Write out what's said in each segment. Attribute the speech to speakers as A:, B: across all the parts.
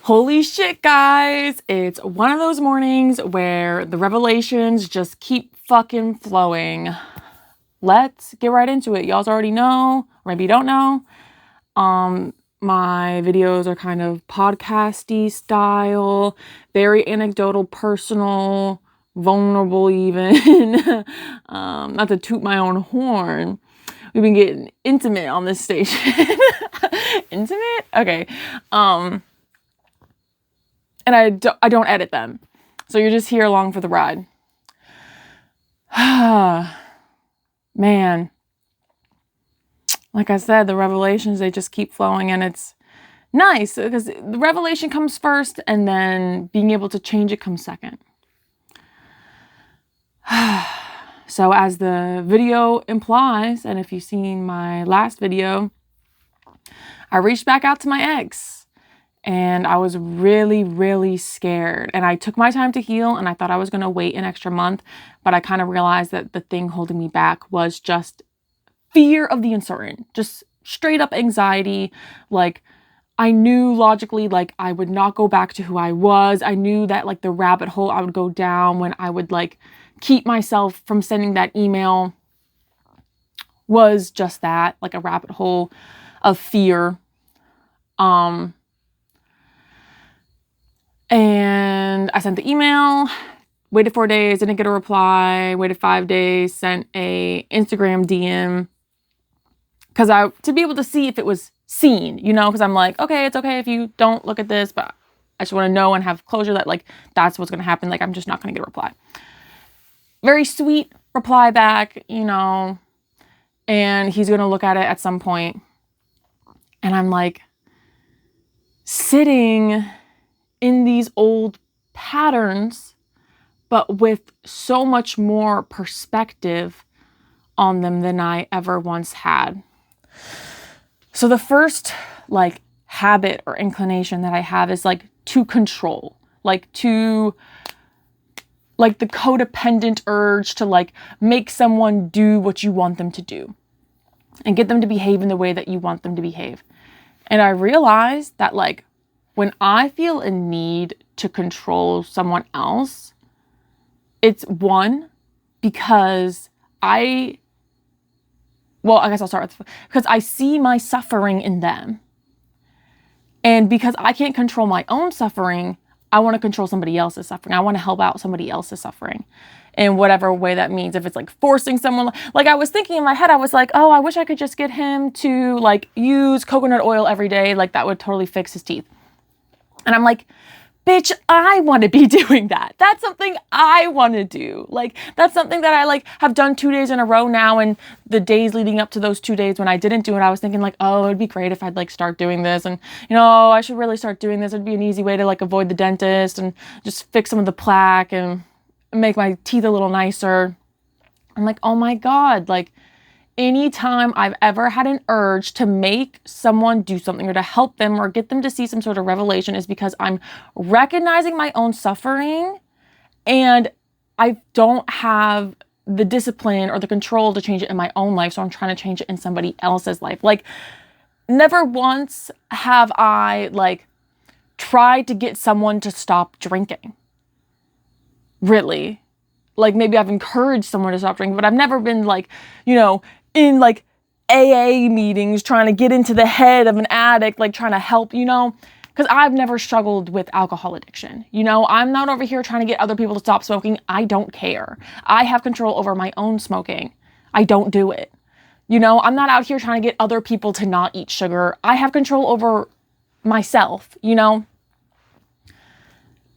A: Holy shit, guys. It's one of those mornings where the revelations just keep fucking flowing. Let's get right into it. Y'all's already know, or maybe you don't know. My videos are kind of podcasty style, very anecdotal, personal, vulnerable even. Not to toot my own horn. We've been getting intimate on this station. Intimate? Okay. And I don't edit them. So you're just here along for the ride. Man. Like I said, the revelations, they just keep flowing, and it's nice because the revelation comes first and then being able to change it comes second. So as the video implies, and if you've seen my last video, I reached back out to my ex and I was really, really scared. And I took my time to heal, and I thought I was going to wait an extra month, but I kind of realized that the thing holding me back was just fear of the uncertain, just straight up anxiety. Like, I knew logically, like, I would not go back to who I was. I knew that, like, the rabbit hole I would go down when I would, like, keep myself from sending that email was just that, like a rabbit hole of fear. And I sent the email, waited 4 days, didn't get a reply, waited 5 days, sent a Instagram DM to be able to see if it was seen, because I'm like, okay, it's okay if you don't look at this, but I just want to know and have closure that, like, that's what's going to happen. Like, I'm just not going to get a reply. Very sweet reply back, and he's going to look at it at some point. And I'm like sitting in these old patterns, but with so much more perspective on them than I ever once had. So the first, like, habit or inclination that I have is, like, to control, like the codependent urge to, like, make someone do what you want them to do and get them to behave in the way that you want them to behave. And I realized that, like, when I feel a need to control someone else, it's one, because I guess I'll start with, because I see my suffering in them. And because I can't control my own suffering, I want to control somebody else's suffering. I want to help out somebody else's suffering in whatever way that means. If it's, like, forcing someone, like, I was thinking in my head, I was like, oh, I wish I could just get him to, like, use coconut oil every day. Like, that would totally fix his teeth. And I'm like, bitch, I want to be doing that. That's something I want to do. Like, that's something that I, like, have done 2 days in a row now. And the days leading up to those 2 days when I didn't do it, I was thinking, like, oh, it'd be great if I'd, like, start doing this. And, I should really start doing this. It'd be an easy way to, like, avoid the dentist and just fix some of the plaque and make my teeth a little nicer. I'm like, oh my God, like, anytime I've ever had an urge to make someone do something or to help them or get them to see some sort of revelation is because I'm recognizing my own suffering and I don't have the discipline or the control to change it in my own life. So I'm trying to change it in somebody else's life. Like, never once have I, like, tried to get someone to stop drinking. Really. Like, maybe I've encouraged someone to stop drinking, but I've never been, like, in, like, AA meetings trying to get into the head of an addict, like, trying to help, because I've never struggled with alcohol addiction. I'm not over here trying to get other people to stop smoking. I don't care. I have control over my own smoking. I don't do it. I'm not out here trying to get other people to not eat sugar. I have control over myself,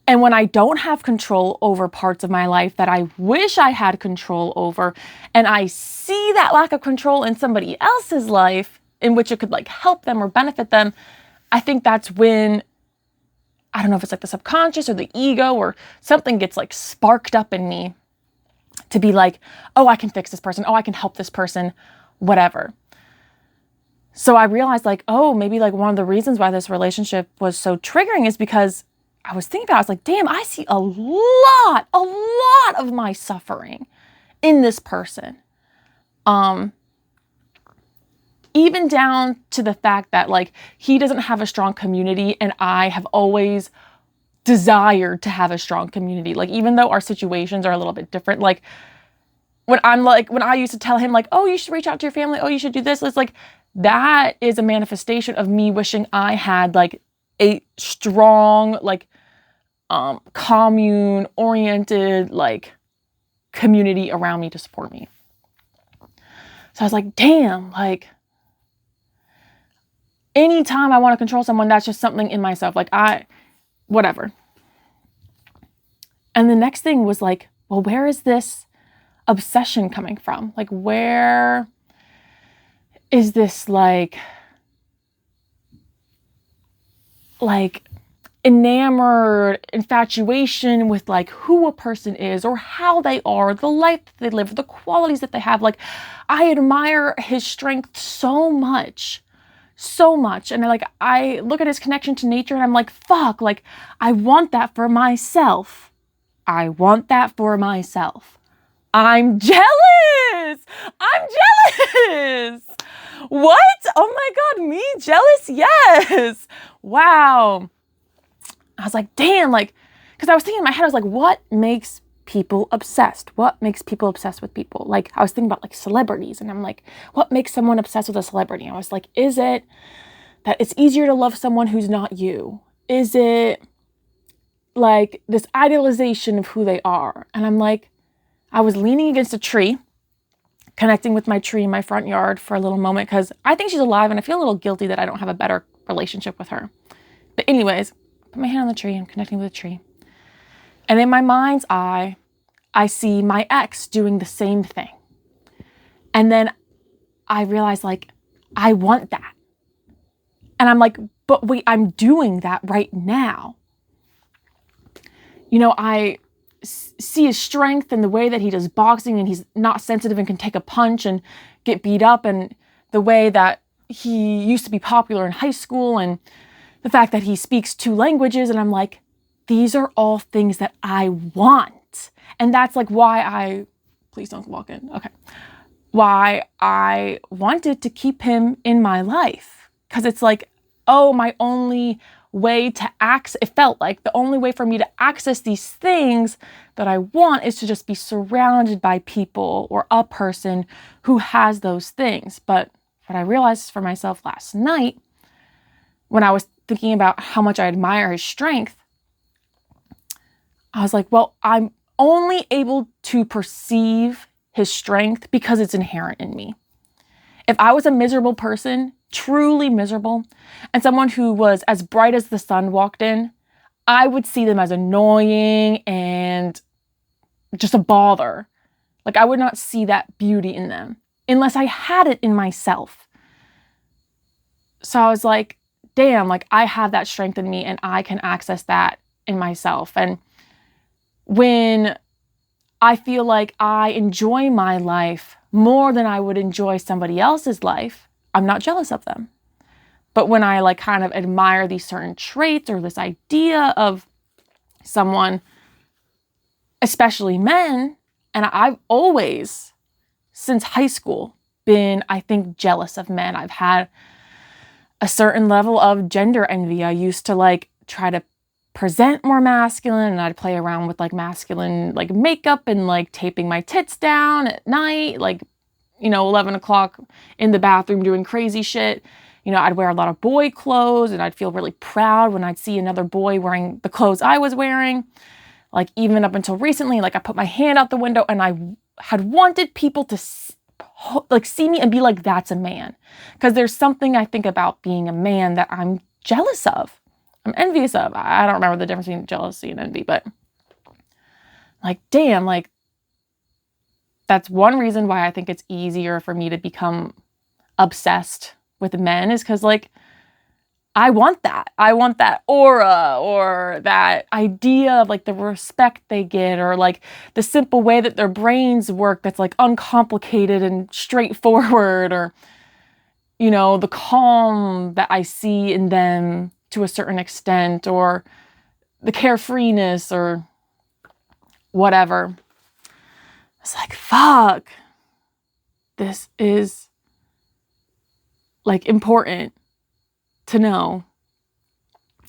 A: And when I don't have control over parts of my life that I wish I had control over, and I see that lack of control in somebody else's life in which it could, like, help them or benefit them, I think that's when, I don't know if it's, like, the subconscious or the ego or something gets, like, sparked up in me to be like, oh, I can fix this person. Oh, I can help this person, whatever. So I realized, like, oh, maybe, like, one of the reasons why this relationship was so triggering is because I was thinking about it. I was like, damn, I see a lot of my suffering in this person. even down to the fact that like he doesn't have a strong community and I have always desired to have a strong community. Like, even though our situations are a little bit different, like when I used to tell him like, oh, you should reach out to your family, oh, you should do this, it's like that is a manifestation of me wishing I had like a strong, like commune oriented, like community around me to support me. So I was like, damn, like anytime I want to control someone, that's just something in myself. Like whatever. And the next thing was like, well, where is this obsession coming from? Like, where is this like enamored infatuation with like who a person is or how they are, the life that they live, the qualities that they have. Like, I admire his strength so much. And I look at his connection to nature and I'm like, fuck, like I want that for myself. I'm jealous. What? Oh my God, me jealous? Yes. Wow. I was like, damn, like, because I was thinking in my head, I was like, what makes people obsessed? What makes people obsessed with people? Like, I was thinking about like celebrities, and I'm like, what makes someone obsessed with a celebrity? I was like, is it that it's easier to love someone who's not you? Is it like this idealization of who they are? And I'm like, I was leaning against a tree, connecting with my tree in my front yard for a little moment because I think she's alive and I feel a little guilty that I don't have a better relationship with her. But anyways, put my hand on the tree, I'm connecting with the tree. And in my mind's eye, I see my ex doing the same thing. And then I realize like, I want that. And I'm like, but wait, I'm doing that right now. You know, I see his strength and the way that he does boxing, and he's not sensitive and can take a punch and get beat up, and the way that he used to be popular in high school, and the fact that he speaks 2 languages. And I'm like, these are all things that I want. And that's like why please don't walk in. Okay. Why I wanted to keep him in my life. Cause it's like, oh, my only way to it felt like the only way for me to access these things that I want is to just be surrounded by people or a person who has those things. But what I realized for myself last night, when I was thinking about how much I admire his strength, I was like, well, I'm only able to perceive his strength because it's inherent in me. If I was a miserable person, truly miserable, and someone who was as bright as the sun walked in, I would see them as annoying and just a bother. Like, I would not see that beauty in them unless I had it in myself. So I was like, damn, like I have that strength in me and I can access that in myself. And when I feel like I enjoy my life more than I would enjoy somebody else's life, I'm not jealous of them. But when I like kind of admire these certain traits or this idea of someone, especially men, and I've always, since high school, been, I think, jealous of men. I've had a certain level of gender envy. I used to like try to present more masculine, and I'd play around with like masculine like makeup and like taping my tits down at night, like, 11 o'clock in the bathroom doing crazy shit. I'd wear a lot of boy clothes, and I'd feel really proud when I'd see another boy wearing the clothes I was wearing. Like, even up until recently, like I put my hand out the window and I had wanted people to like see me and be like, that's a man. Because there's something I think about being a man that I'm jealous of. I'm envious of. I don't remember the difference between jealousy and envy, but like, damn, like that's one reason why I think it's easier for me to become obsessed with men, is because like, I want that. I want that aura or that idea of like the respect they get, or like the simple way that their brains work that's like uncomplicated and straightforward, or, the calm that I see in them to a certain extent, or the carefreeness or whatever. It's like, fuck, this is like important to know,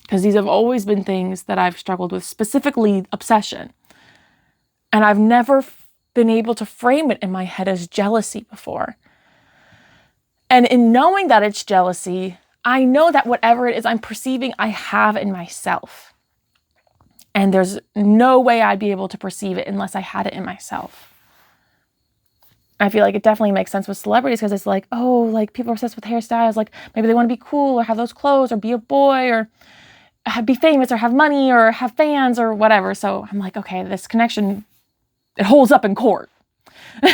A: because these have always been things that I've struggled with, specifically obsession. And I've never been able to frame it in my head as jealousy before. And in knowing that it's jealousy, I know that whatever it is I'm perceiving, I have in myself. And there's no way I'd be able to perceive it unless I had it in myself. I feel like it definitely makes sense with celebrities, because it's like, oh, like people are obsessed with hairstyles. Like maybe they want to be cool or have those clothes or be a boy or be famous or have money or have fans or whatever. So I'm like, okay, this connection, it holds up in court. But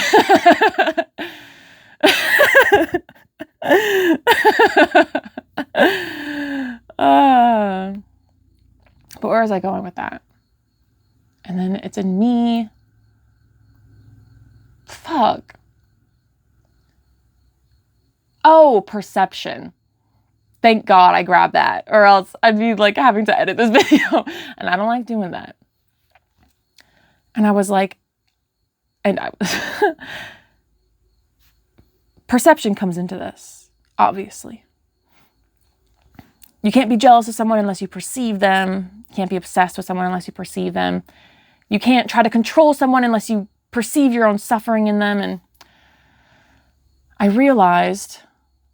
A: where was I going with that? And then it's in me. Fuck. Oh, perception. Thank God I grabbed that, or else I'd be like having to edit this video. And I don't like doing that. And I was like, perception comes into this, obviously. You can't be jealous of someone unless you perceive them. You can't be obsessed with someone unless you perceive them. You can't try to control someone unless you perceive your own suffering in them. And I realized,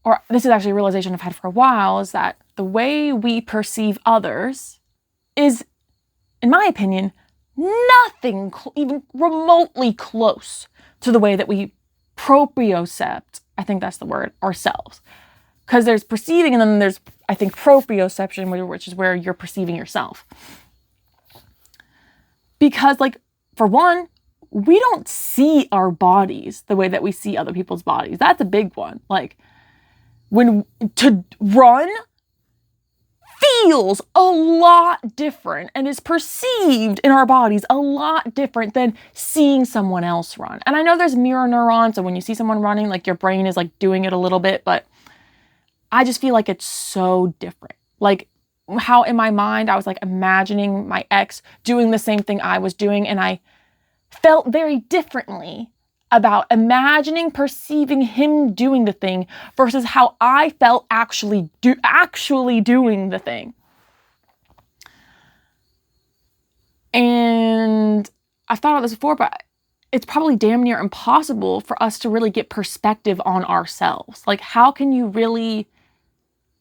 A: or this is actually a realization I've had for a while, is that the way we perceive others is, in my opinion, nothing even remotely close to the way that we propriocept, I think that's the word, ourselves. Because there's perceiving, and then there's, I think, proprioception, which is where you're perceiving yourself. Because, like, for one, we don't see our bodies the way that we see other people's bodies. That's a big one. Like, to run feels a lot different and is perceived in our bodies a lot different than seeing someone else run. And I know there's mirror neurons, so when you see someone running, like, your brain is like doing it a little bit, but I just feel like it's so different. Like, how in my mind I was like imagining my ex doing the same thing I was doing, and I felt very differently about perceiving him doing the thing versus how I felt actually doing the thing. And I've thought about this before, but it's probably damn near impossible for us to really get perspective on ourselves. Like, how can you really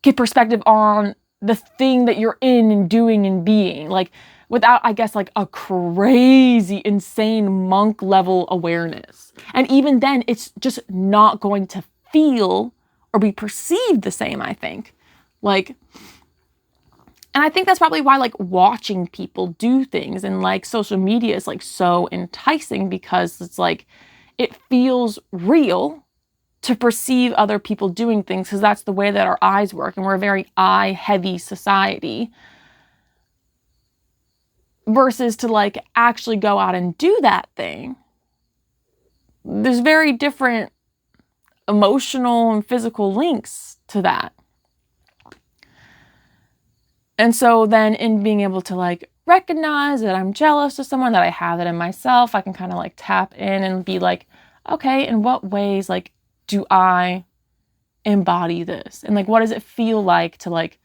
A: get perspective on the thing that you're in and doing and being? Like, without, I guess, like a crazy, insane monk level awareness. And even then, it's just not going to feel or be perceived the same, I think. Like, and I think that's probably why, like, watching people do things and, like, social media is, like, so enticing, because it's like, it feels real to perceive other people doing things, because that's the way that our eyes work. And we're a very eye-heavy society. Versus to, like, actually go out and do that thing. There's very different emotional and physical links to that. And so then in being able to, like, recognize that I'm jealous of someone, that I have it in myself, I can kind of, like, tap in and be like, okay, in what ways, like, do I embody this? And, like, what does it feel like to, like,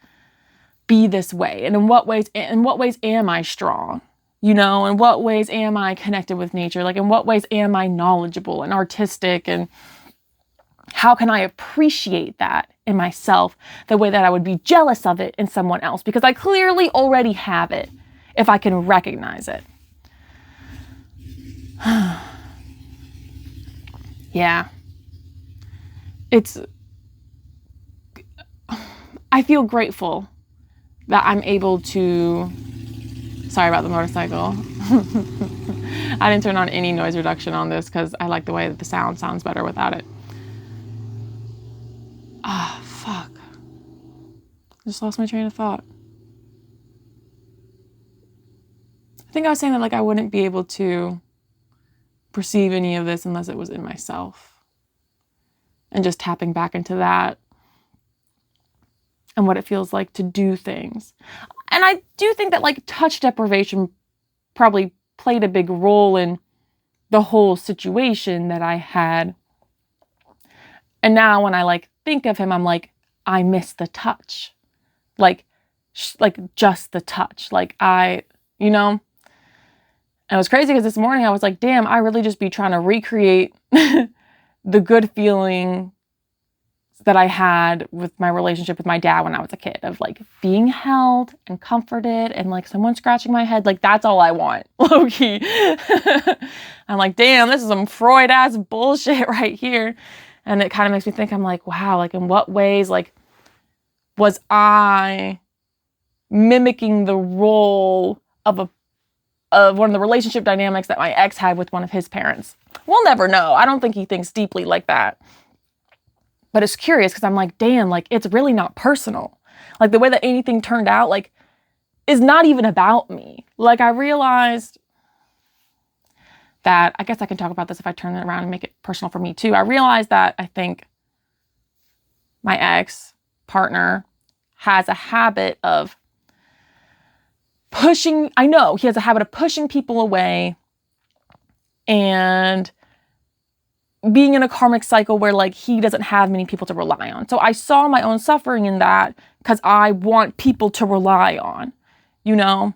A: be this way? And in what ways am I strong? You know, in what ways am I connected with nature? Like, in what ways am I knowledgeable and artistic? And how can I appreciate that in myself the way that I would be jealous of it in someone else? Because I clearly already have it if I can recognize it. Yeah. I feel grateful that I'm able to, sorry about the motorcycle. I didn't turn on any noise reduction on this because I like the way that the sound sounds better without it. Fuck. Just lost my train of thought. I think I was saying that, like, I wouldn't be able to perceive any of this unless it was in myself. And just tapping back into that and what it feels like to do things. And I do think that, like, touch deprivation probably played a big role in the whole situation that I had. And now when I, like, think of him, I'm like, I miss the touch. Like just the touch. Like you know, and it was crazy because this morning I was like, damn, I really just be trying to recreate the good feeling that I had with my relationship with my dad when I was a kid, of like being held and comforted and like someone scratching my head. Like, that's all I want, low key. I'm like, damn, this is some Freud ass bullshit right here. And it kind of makes me think, I'm like, wow, like in what ways, like, was I mimicking the role of one of the relationship dynamics that my ex had with one of his parents? We'll never know. I don't think he thinks deeply like that. But it's curious because I'm like, damn, like it's really not personal. Like the way that anything turned out, like, is not even about me. Like I realized that, I guess I can talk about this if I turn it around and make it personal for me too. I realized that I think my ex partner has a habit of pushing people away and being in a karmic cycle where like he doesn't have many people to rely on. So I saw my own suffering in that because I want people to rely on, you know?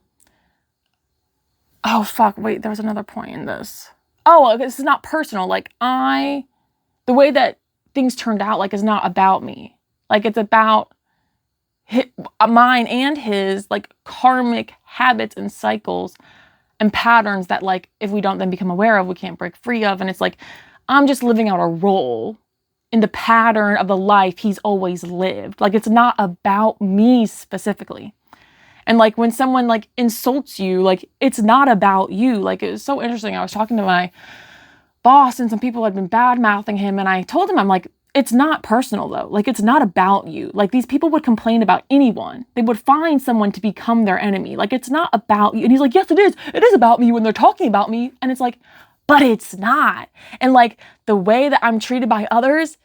A: Oh, fuck. Wait, there was another point in this. Oh, this is not personal. Like the way that things turned out, like, is not about me. Like it's about mine and his like karmic habits and cycles and patterns that like, if we don't then become aware of, we can't break free of. And it's like, I'm just living out a role in the pattern of the life he's always lived. Like, it's not about me specifically. And like, when someone like insults you, like, it's not about you. Like, it was so interesting. I was talking to my boss and some people had been bad mouthing him. And I told him, I'm like, it's not personal though. Like, it's not about you. Like, these people would complain about anyone. They would find someone to become their enemy. Like, it's not about you. And he's like, yes, it is. It is about me when they're talking about me. And it's like, but it's not. And like the way that I'm treated by others,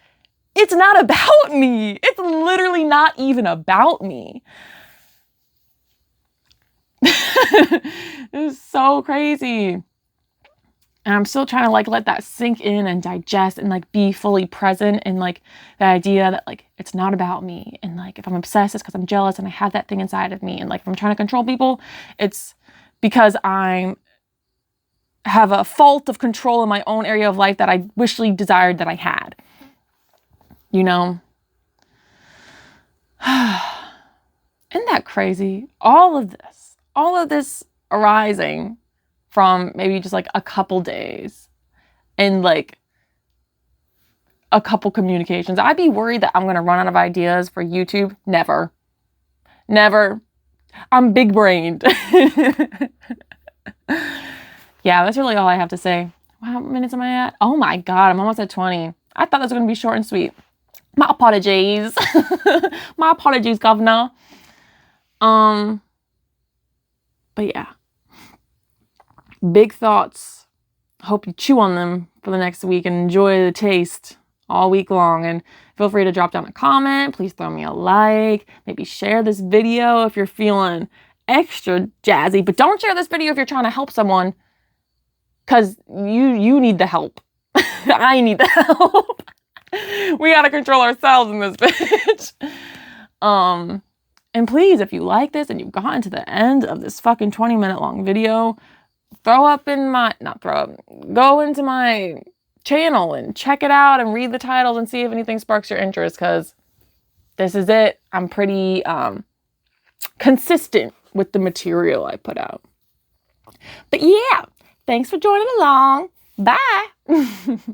A: it's not about me. It's literally not even about me. It's so crazy. And I'm still trying to like let that sink in and digest and like be fully present in like the idea that like it's not about me. And like if I'm obsessed, it's because I'm jealous and I have that thing inside of me. And like if I'm trying to control people, it's because I have a fault of control in my own area of life that I wishly desired that I had. You know? Isn't that crazy? All of this arising from maybe just like a couple days and like a couple communications. I'd be worried that I'm going to run out of ideas for YouTube. Never. I'm big brained. Yeah, that's really all I have to say. How many minutes am I at? Oh my God, I'm almost at 20. I thought that was going to be short and sweet. My apologies. My apologies, governor. But yeah. Big thoughts. Hope you chew on them for the next week and enjoy the taste all week long. And feel free to drop down a comment. Please throw me a like. Maybe share this video if you're feeling extra jazzy. But don't share this video if you're trying to help someone. Because you need the help. I need the help. We got to control ourselves in this bitch. And please, if you like this and you've gotten to the end of this fucking 20-minute long video, go into my channel and check it out and read the titles and see if anything sparks your interest, because this is it. I'm pretty consistent with the material I put out. But yeah. Thanks for joining along. Bye.